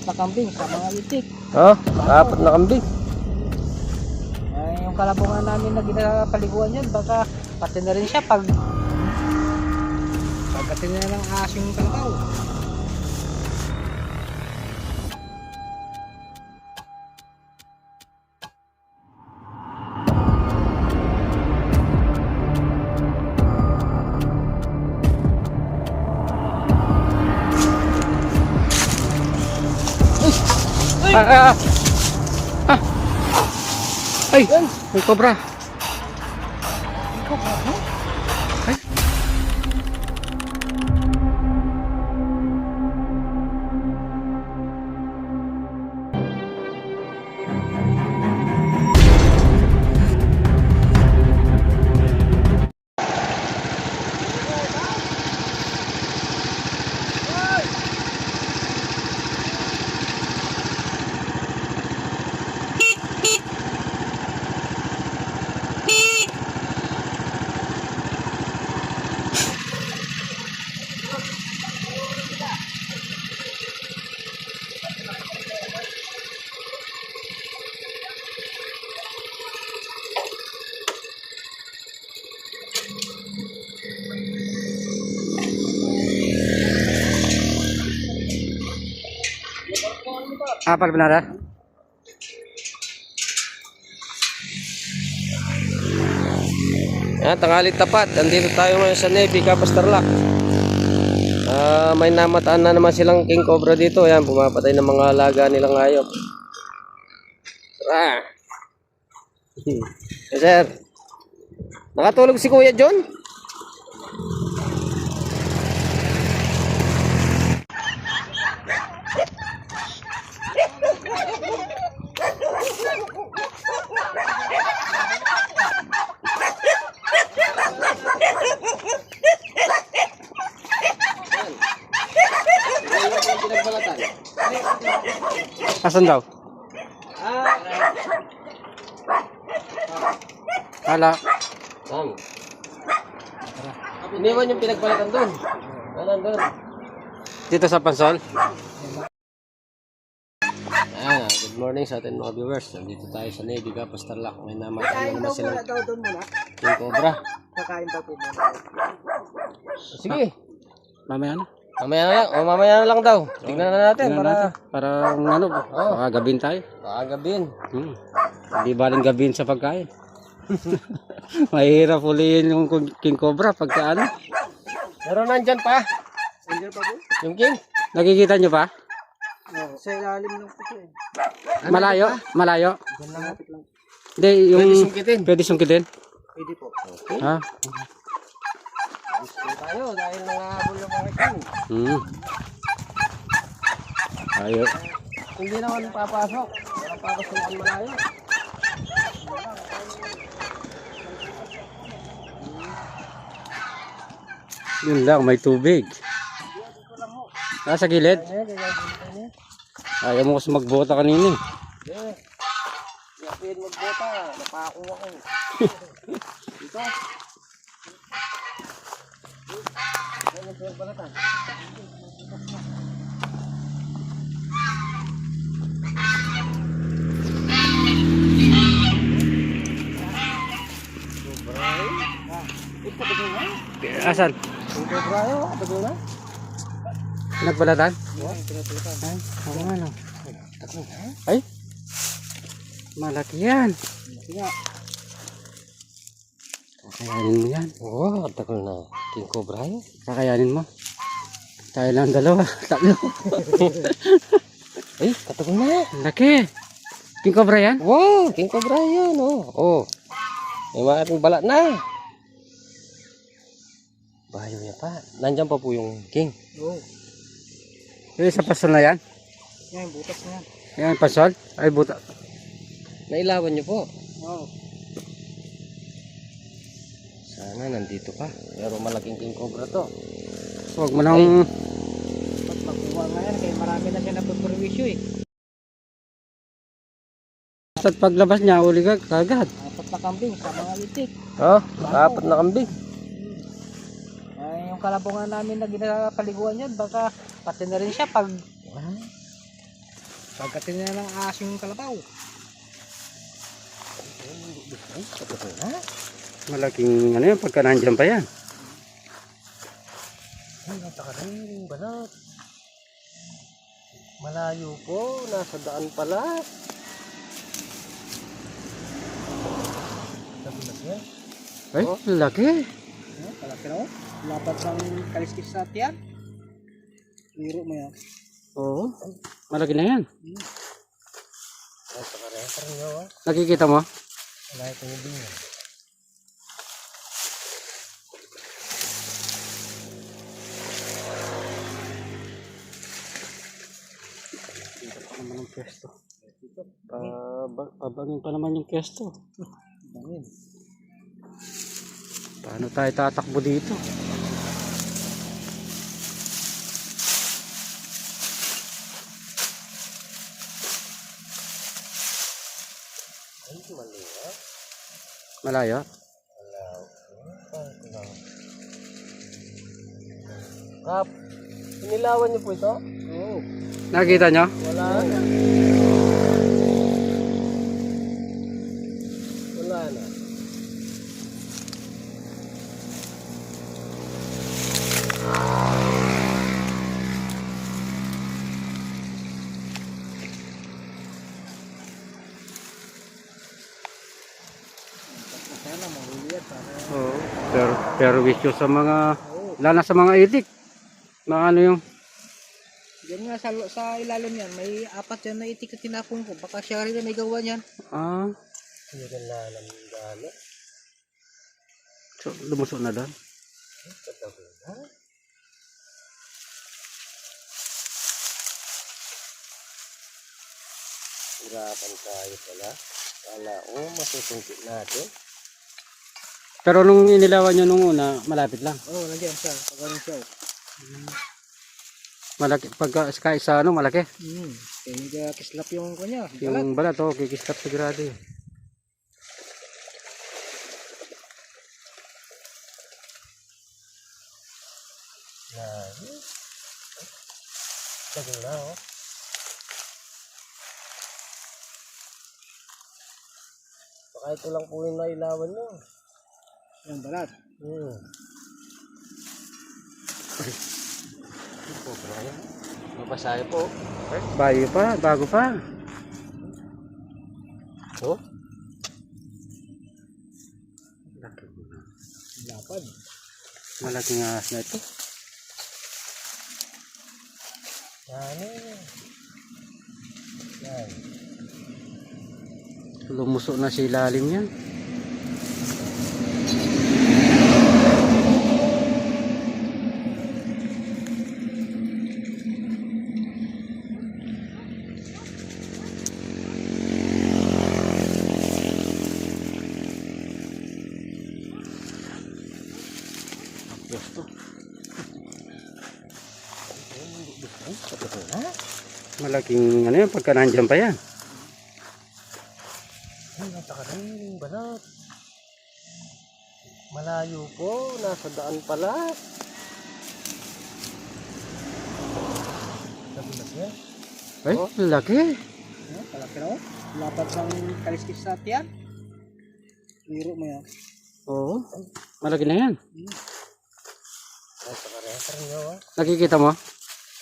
na kambing sa mga itik. Oh, 4 na kambing. Yung kalabungan namin na ginapaliguan yan, baka pati na rin siya pagkati na ng aso yung kalabaw. Ay, may cobra. Ay. Apa benar ya? Tanghali tapat. Andito tayo ngayon sa Navy, Kapas Tarlac. May namataan na naman silang king cobra dito. Ayan, pumapatay ng mga alaga nilang hayop. Tara! Yes, sir. Nakatulog si Kuya John? Asan daw? Hala. Iniwan yung pinagbalatan doon. Doon. Dito sa Pansol? Good morning sa atin mga viewers. Nandito tayo sa Navy, Kapas Tarlac. May namatay na naman silang king cobra. Kakain daw po muna. Sige. Mamaya na. Mamaya na lang daw. Tingnan na natin Para ano, makagabin tayo. Makagabin. Hindi baling gabin sa pagkain. Mahirap ulihin yung king cobra pagka ano. Pero nandyan pa. Nandiyan pa po? Yung king. Nakikita nyo pa? Sa ilalim ng puso eh. Malayo? Malayo? Diyan lang natin lang. Hindi, yung... Pwede sungkitin. Pwede sungkitin? Pwede po. Okay. Ha? Gusto tayo dahil nangahabol yung mga king. Ayo. Hindi naman papasok. Papasok ang malayo. Yun lang, may tubig. Sa gilid? Ayaw mo kasi magbota kanina eh. Yakin magbota. Napako ako. Dito. Balatan. Asan? Nagbalatan? Ay, ano? Ay? Malaki yan. Kakayanin mo yan. Oo, takol na. King cobra yun. Kakayanin mo. Tayo lang dalawa. Tatlo. Ay, katakol na. Laki. King cobra yan? Wow, king cobra yan. Oh. May mga ating balat na. Bayo niya pa. Nandyan pa po yung king. Oo. Yung sa pasol na yan? Yan, butas na yan. Yan, pasol? Ay, butas. Nailawan niyo po. Oo. Sana nandito pa. Pero malaking king cobra to. Huwag mo nang... Pag magkuha nga yan, kaya marami na siya napuperwisyo eh. At paglabas niya, uli ka kagad. 4 na kambing sa mga itik. Oh, 4 na kambing. Yung kalabungan namin na ginapaliguan yan, baka pati na rin siya Pagkatin na ng aso yung kalabaw. Malaking ano yan, pagka nandyan pa yan. Ay, napakaraming balat. Malayo po, nasa daan pala. Sabi na siya. Ay, laki. Kalaki na oh. Lapat ng kaliskis sa tiyan. Biro mo yan. Oo, malaki na yan. Napakareha niyo, ah. Nakikita mo? Wala itong ubing yan. Naman ang pwesto. Pabangin pa naman yung pwesto. Bangin. Paano tayo tatakbo dito? Ay, mali, ah. Malayo? Kap, inilawan niyo po ito? Oo. Nakikita nyo? Wala na. Wala na. Sana mahuli yan para Oo. Pero wisyo sa mga, lalo sa mga itik. Mga ano yung, yan nga sa ilalim yan, may apat yan na itik na tinapong ko. Baka siya rin na may gawa niyan. Hindi ka lalam ng dalo. so, lumusok na doon. Katabi na. Hirapan tayo pala. Kala ko, masusungkit natin. Pero nung inilawan nyo nung una, malapit lang. Oo, nandiyan siya. Pagkaroon siya. Malaki, pagka sky sa ano, malaki. Kaya kislap yung kanya. Yung balat, oh, kikislap sigurado yun. Tagal na, oh. Baka ito lang po yung nailawan nyo. Yung balat. Po, Brian. Mabasahe po. Bago pa, bago pa. Oh? Lapad. Malaking ahas na ito. Ano? Yan. Lumusok na sa ilalim yan. Malaking ano yan, pagka nandyan pa yan. Ay, napakaraming balat. Malayo po, nasa daan pala. Sabi na siya. Ay, laki. Kalaki na oh. Lapat ng kaliskis sa tiyan. Biro mo yan. Oo, malaki na yan. Napakareha niyo, ah. Nakikita mo?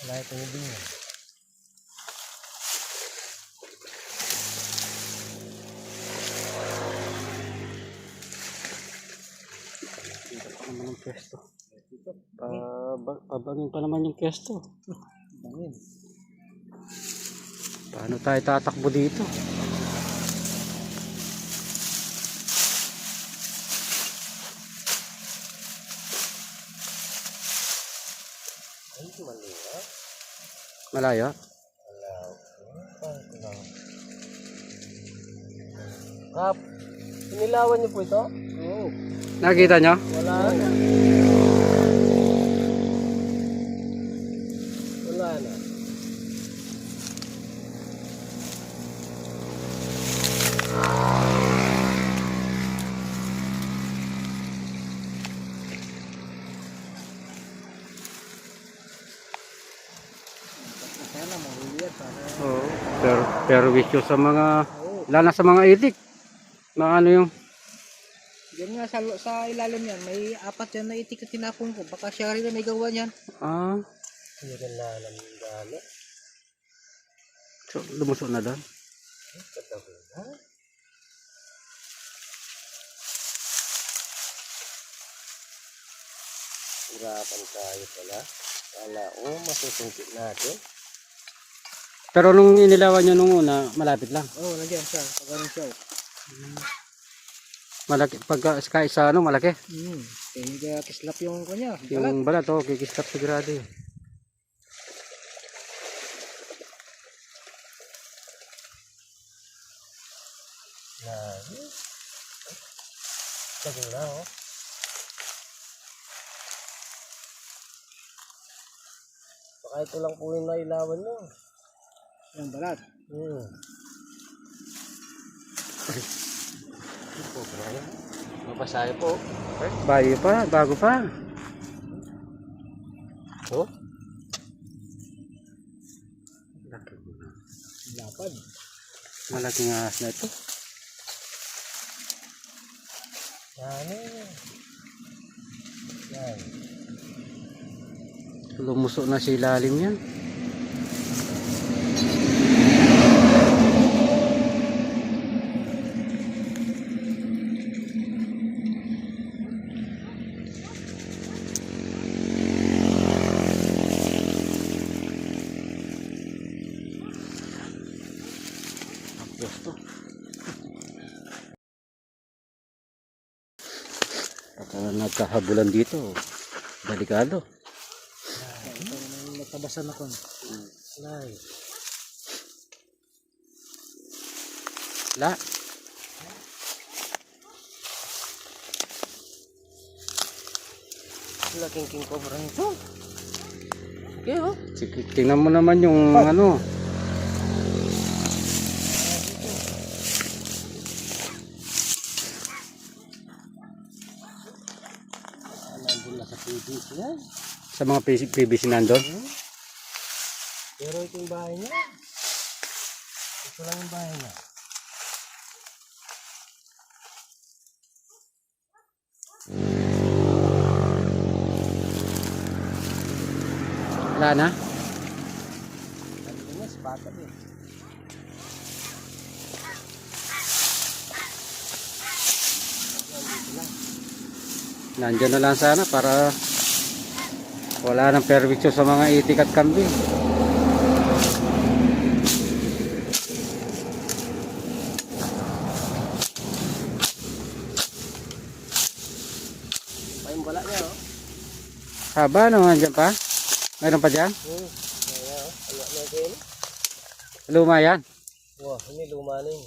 Wala itong ubing yan. Naman ang pwesto. Pabangin pa naman yung pwesto. Bangin. Paano tayo tatakbo dito? Ay, mali, ah. Malayo? Kap, inilawan niyo po ito? Oo. Nakikita nyo? Wala na. Wala na. Sana mahuli yan para Oo. Pero wisyo sa mga, Oo. lalo na sa mga itik. Mga ano yung, Diyan nga sa ilalim yan, may apat yan na itik na tinapon ko. Baka siya rin na may gawa niyan. ah, Hindi ka na alam yung gano. so, lumusok na doon. Katabi na. Hirapan tayo pala. Kala ko masusungkit natin. Pero nung inilawan nyo nung una, malapit lang. Oo, nandiyan siya. Pag ganun siya. Malaki, pagka sa ano, malaki. Kaya kislap yung kanya. Yung balat, oh, kikislap sigurado eh. Tagal na oh. Baka ito lang po yung nailawan nyo. Yung balat. Po, bro. Mabasahe po. Bayo pa, bago pa. Oh? Lapad. Malaking ahas na ito. Yan. Yan. Lumusok na si ilalim yan. Gusto. Baka nagkahabulan dito. Delikado. Ito naman natabasan ako. Nice. La. Laking king cobra nito. Okay oh. Sige, tingnan mo naman yung ano. Nandun na sa PVC yan. Sa mga PVC nandun. Pero ito yung bahay niya. Ito lang yung bahay niya. Wala na. Nandun na, spata eh. Nandiyan na lang sana para wala nang perwisyo sa mga itik at kambing. Pa yung bala niya oh. Haba naman dyan pa. Mayroon pa dyan? Ayan oh. Ano na din? Luma yan. Wah, ini luma na yun.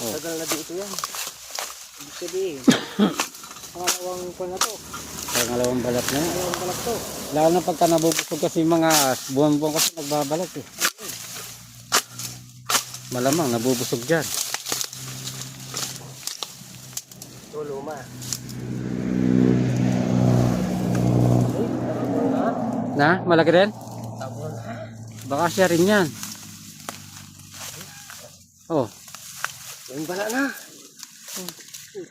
Oh. Tagal na dito yan. Ibig sabihin, pangalawang ko na to. Pangalawang balat na yan. Pangalawang balak to. Lalo na pagka nabubusog kasi mga buwan-buwan kasi nagbabalat eh. Malamang nabubusog dyan. Ito luma. Na? Malaki rin? Tabon ha? Baka siya rin yan. Oh. Yung bala na.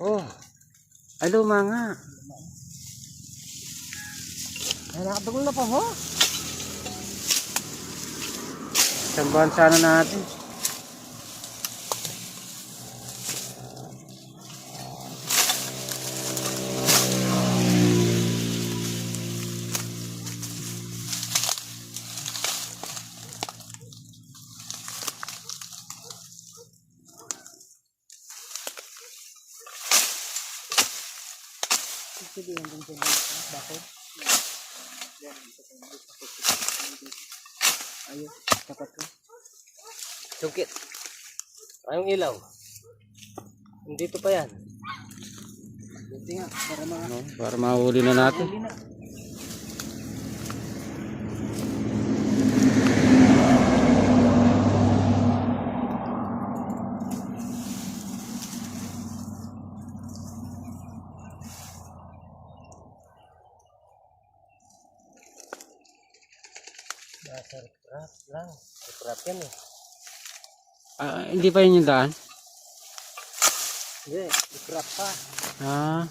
Oh. Ay luma nga. Ay, nakatagol na pa mo. Sambahan sana natin. Ibig sabihin, kung sino bakod. Yan, ito kung ayun, tapat ko. Sungkit. Ayong ilaw. Dito pa yan. Buti nga, para No, para mahuli na natin. mahuli na. Nasa rap lang. Crap yan eh. Hindi pa yun yung daan? Hindi, crap pa. Ah.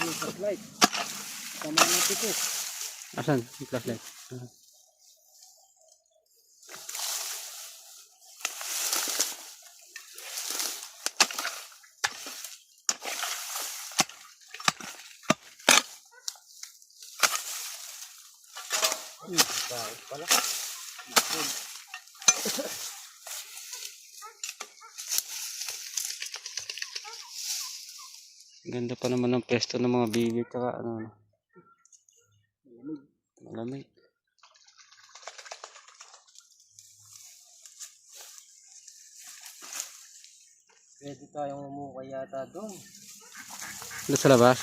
Yung flashlight. Tama ng tiko. Asan? Yung flashlight. Bakit pala? Ganda pa naman ng pwesto ng mga bibi tsaka ano. Malamig. Pwede tayong umukay yata doon. Doon sa labas?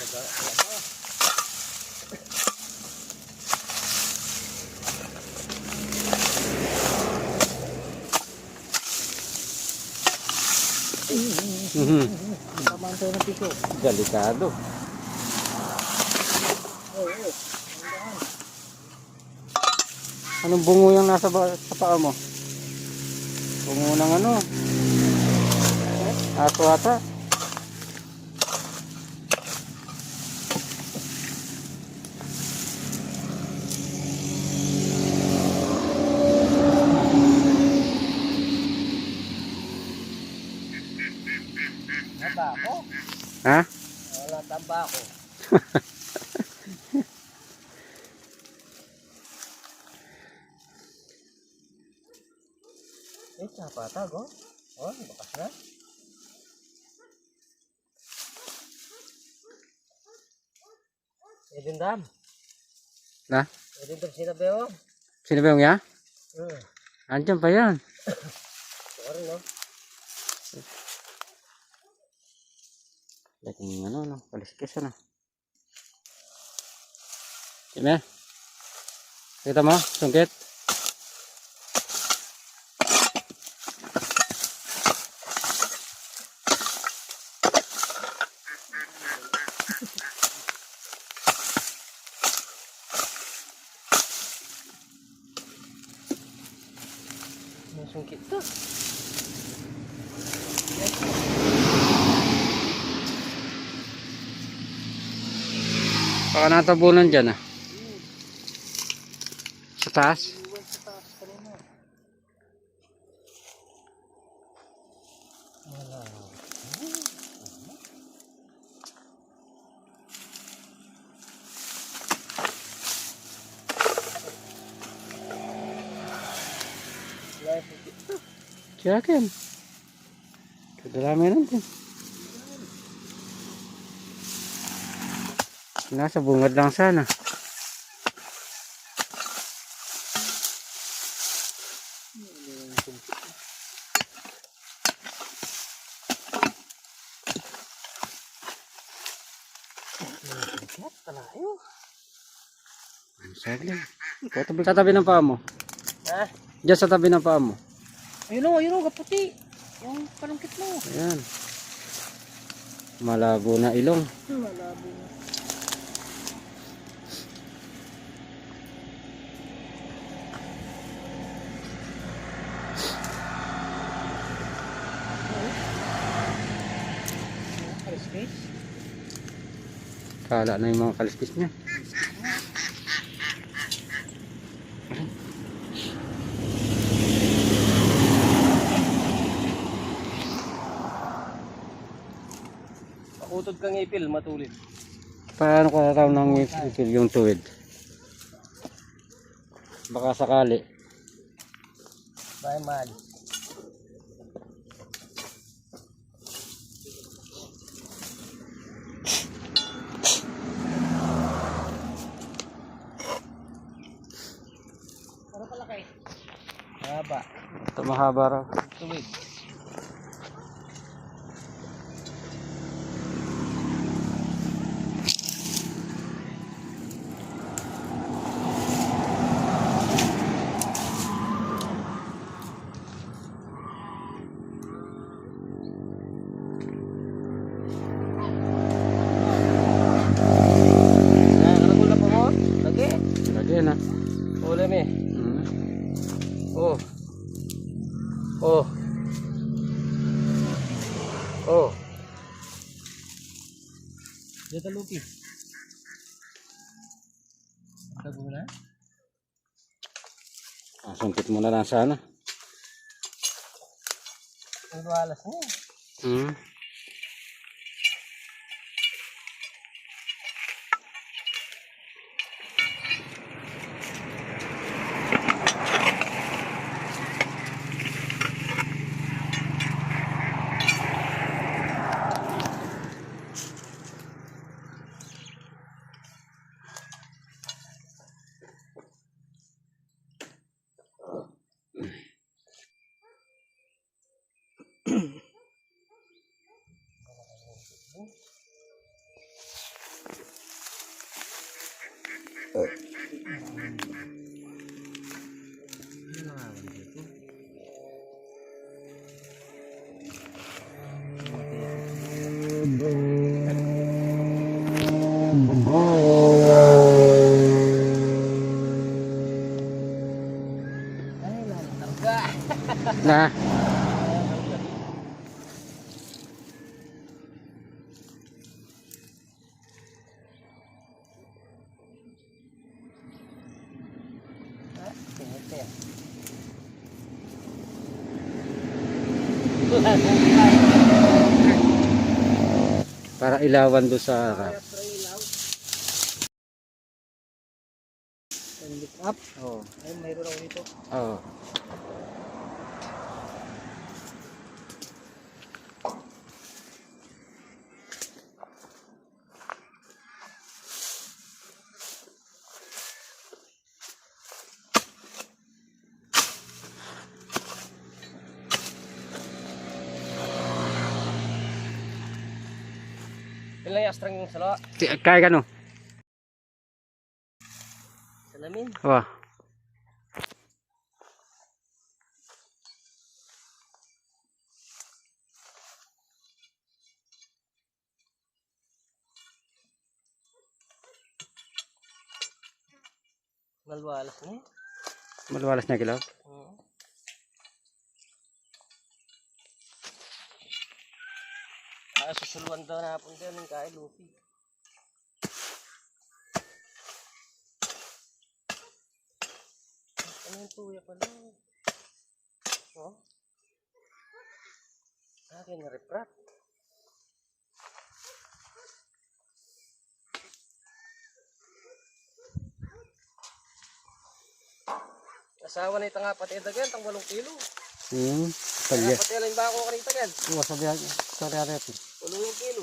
Tama ng tiko. Delikado. Oo. Anong bungo yung nasa sa paa mo? Bungo ng ano? Aso ata. Tabako? Ha? Wala tabako. Napatag oh. Oh, bakas na. Edin dam. Na? Edin dam sinabi oh. Sino ba yung ya? Hmm. Andiyan pa yan. Sorry no. Dating ano, no? Kaliskis ano. Sige. Kita mo? Sungkit. May sungkit to. Baka natabunan dyan ah. Sa taas? Siyakin. Kadalami natin. Nasa bungad lang sana. Saglit. Sa tabi ng paa mo. Ha? Diyan sa tabi ng paa mo. Ayun o, kaputi. Yung palungkit mo. Ayan. Malabo na ilong. Malabo na. Kaliskis? Kala na yung mga kaliskis niya. Pakutod kang ipil, matulid. Paano ko tataw ng ipil yung tuwid? Baka sakali. Bye man. Ano kalaki? Haba. Ito mahaba raw. Tuwid. Lupi. Tago mo na? Sungkit mo na lang sana. Ang duwalas niya. Hmm. Na. Para ilawan doon sa harap. Lift up. Oh. Ay, mayroon ako dito. Oo. Ilan yung astrang yung salo? Kaya gano? Salamin. Wah. Malwalas na eh. Maluwalas na kilaw. Oo. Susuluan daw na hapon din ng kain lupi. Ano yung tuya pala? Oh? Akin na reprat. Asawa na itang apat dagan, tang 8 kilo. Talya. Pati alin ba ako kanita gan? Oo, sabi natin. 8 kilo.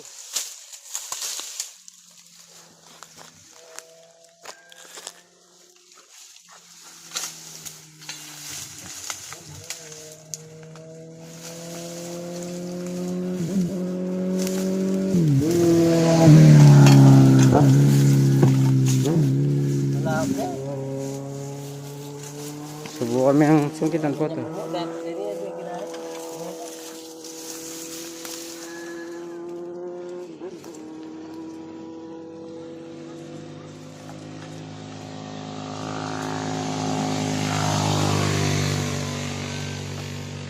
Subukan mo yung sungkitan po to.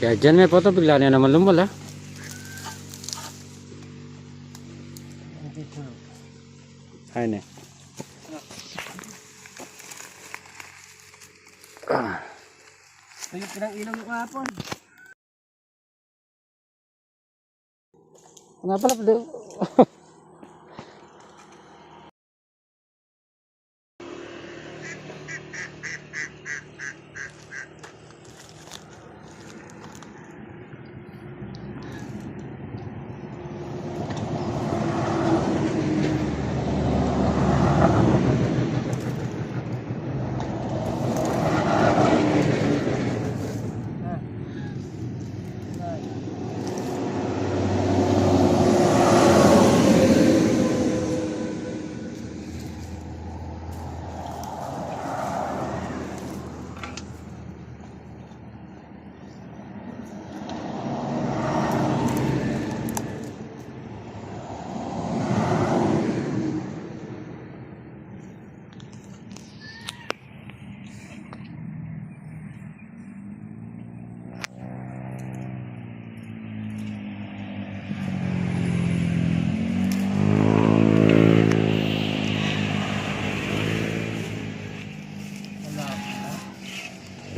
Kaya dyan may photo, bigla niya naman lumala. Ayun eh. Ito yung pinang-ilaw yung kahapon. Nga pala po.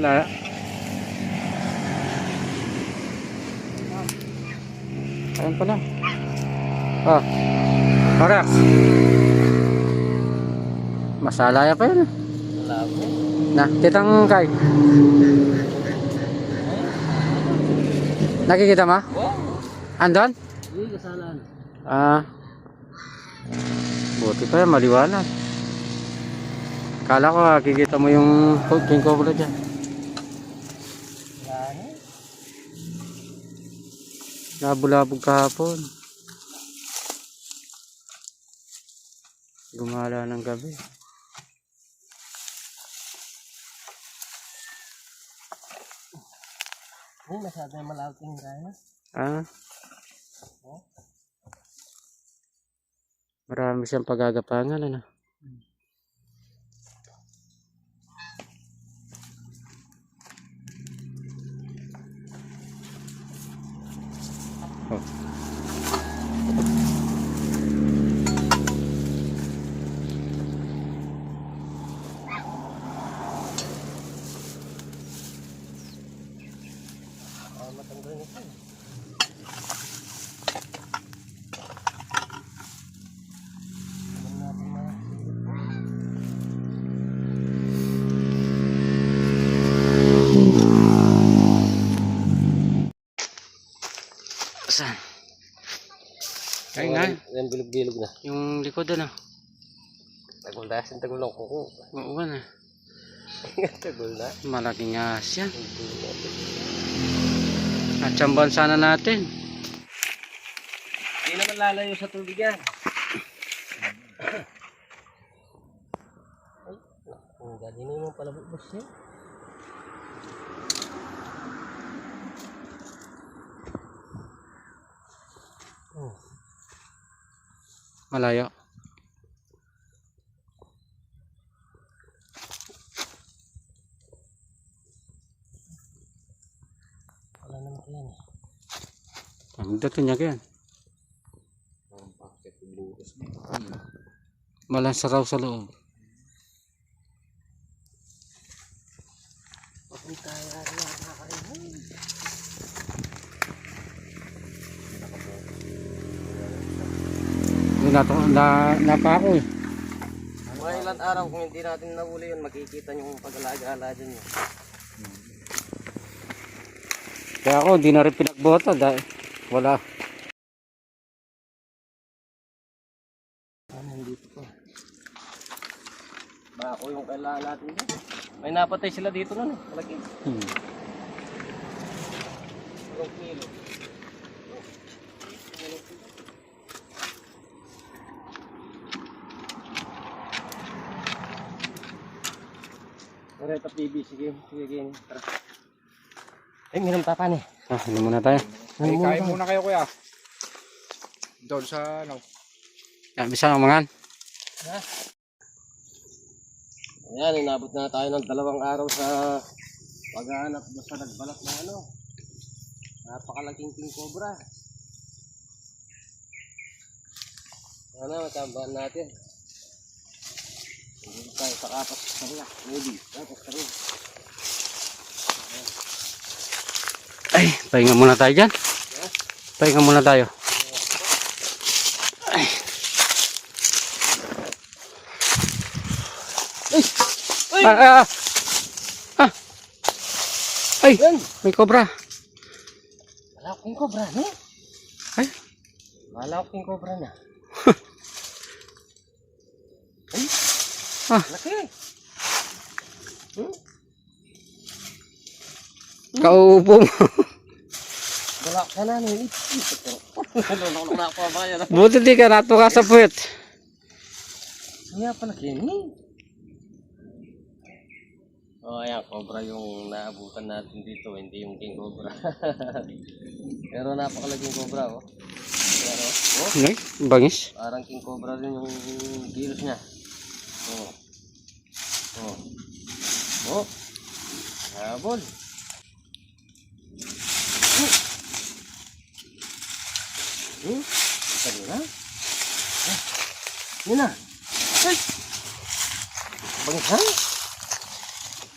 Na. Ayun pala. Oh. Korex. Masalaya pa yun. Malabo. Na, kitang kay. Nakikita mo? Andon? Hindi, kasalan. Buti pa yan, maliwanag. Kala ko kikita mo yung king cobra dyan. Nabulabog kahapon. Gumala ng gabi. Ay, masyado yung malaking kaya. Marami siyang pagagapangan, ano? Oh. Matanggal nito. Saan? Ay nga. Yung bilog-bilog na. Yung likod, ano? Tagol na. Tagol ng kuko. Oo na. Tagol na. Malaking ahas yan. Natsambahan sana natin. Hindi naman lalayo sa tubig yan. Ay, ang galing naman pala bubos yan. Malayo. Wala naman ko yan. Ang dating niya yan. Malasa raw sa loob. Papunta tayo nakakain. Napako eh. Mga ilang araw kung hindi natin nahuli yun, makikita nyo yung pag-alaga-ala dyan yun. Kaya ako hindi na rin pinagbota dahil wala. Nandito pa. Bako yung kailangan natin dyan. May napatay sila dito nun eh. Malaki. 2 kilo. Ito PB, sige, sige, tara. Ay, minum tapan eh. Ano muna tayo? Ay, kain muna kayo kuya. Doon sa ano. Bisa mangan. Ayan, inabot na tayo ng 2 araw sa paghahanap sa nagbalat na ano. Napakalaking king cobra. Ano, matambahan natin. Hindi tayo sa kapas sa rin. Maybe, kapas sa rin. Ay, pahinga muna tayo dyan. Pahinga muna tayo. Ay. Ay, may cobra. Wala akong cobra, no? Ay. Wala akong cobra na. Ay. Laki. Kaupo mo. Wala ka na, no? Nalulok na ako ba yan? Buti di ka natuka sa puwet. Kaya pala Kenny. Oh, ayan, cobra yung naabutan natin dito, hindi yung king cobra. Pero napakalaging cobra, oh. Pero, oh, Ay, bangis. parang king cobra rin yung kilos niya. Oh. Oh. Oh. Habol. Isa nyo na. Yun na. Ay! Bangis ha?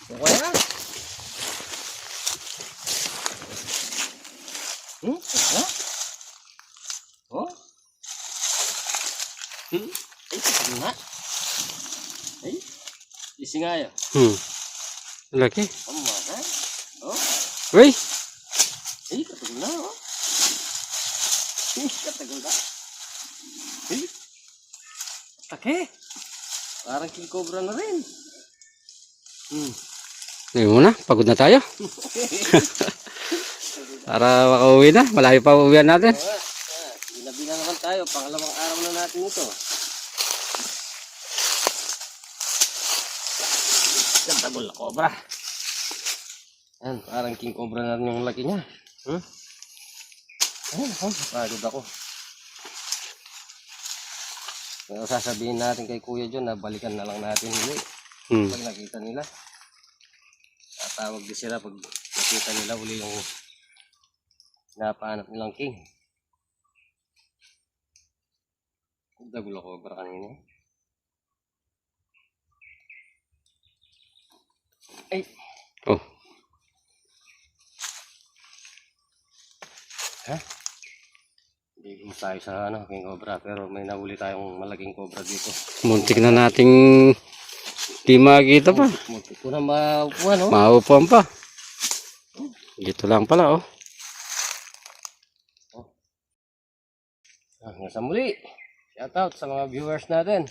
Yung kaya? Ay, isi nga yun. Laki. Pamakan. Oh, Uy! ay, katagal na, oh. Ay, katagal na. Ay, take. Parang king cobra na rin. Ngayon muna, pagod na tayo. Para makauwi na. Malayo pa uwian natin. Ginabi na naman tayo. Pangalawang araw na natin ito. Gandagol na cobra. Yan, parang king cobra na rin yung laki niya. Ayun, pagod ako. Pero sasabihin natin kay Kuya John na balikan na lang natin huli. Pag nakita nila. Tatawag din sila pag nakita nila uli yung napahanap nilang king. Dagol ako cobra kanina. Ay! Oh. Ha? Hindi mo tayo sa king cobra pero may nahuli tayong malaking cobra dito. Muntik na nating di makita pa. Muntik ko na maupuan, no? Maupuan pa. Dito lang pala, oh. Hanggang sa muli. Shout out sa mga viewers natin.